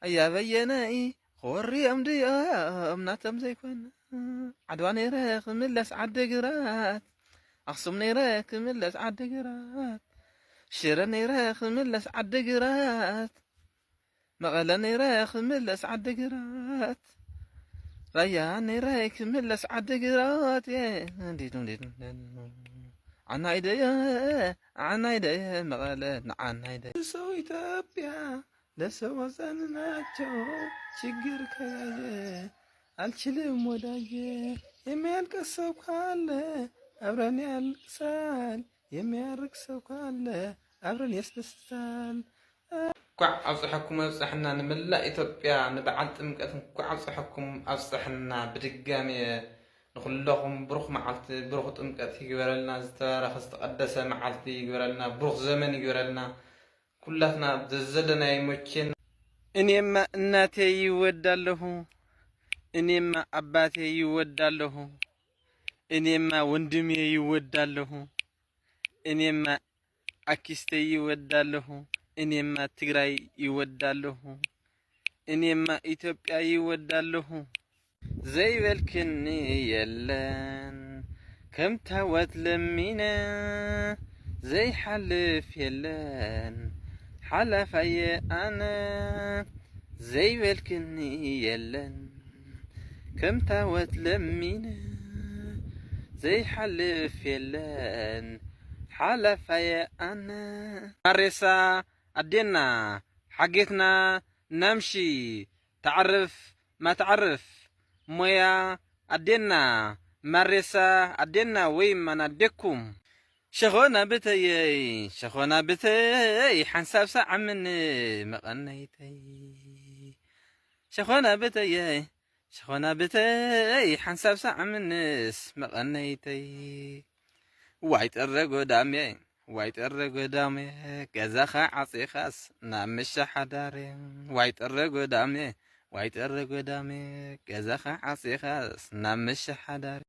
يا بيني خوري أمدي أمناتم زي كون عدواني ريخ ملس عدقرات أخصمني ريخ ملس عدقرات شيرني ريخ ملس عدقرات مغلني ريخ ملس عدقرات رياني ريخ ملس عدقرات عنا ايديا مغلن عنا ايديا سوي تابيا ለሰው አዛንናቸው ችግር ከያየ አልችልም ወዳጄ የሚያልቅስ ሰው ካለ አብረን ያልቅሳል የሚያርቅ ሰው ካለ አብረን ያስደስታል ኳዕ አብጽሐኩም አብጽሕና ንምላእ ኢትዮጵያ ንበዓል ጥምቀት ኳዕ አብጽሐኩም አብጽሕና ብድጋሚ ንኹለኹም ብሩኽ መዓልቲ ብሩኽ ጥምቀት ይግበረልና ዝተባረኸ ዝተቐደሰ መዓልቲ ይግበረልና ብሩኽ ዘመን ይግበረልና ኩላትና ዘዘለና ይሞችን እኔማ እናቴ ይወዳለሁ እኔማ አባቴ ይወዳለሁ እኔማ ወንድሜ ይወዳለሁ እኔማ አክስቴ ይወዳለሁ እኔማ ትግራይ ይወዳለሁ እኔማ ኢትዮጵያ ይወዳለሁ ዘይበልክኒ የለን ከምታወት ለሚነ ዘይሐልፍ የለን حلفي أنا زي بالكني يلن كم تاوت لمينا زي حلف يلن حلفي أنا مرسا أدينا حقتنا نمشي تعرف ما تعرف مويا أدينا مرسا أدينا وين ما ندكم شخونا بتي حنساب ساعة من مغنيتي شخونا بتي حنساب ساعة من مغنيتي وايت الرقو دامي كزاخا عصي خاس نام الشحداري وايت الرقو دامي كزاخا عصي خاس نام الشحداري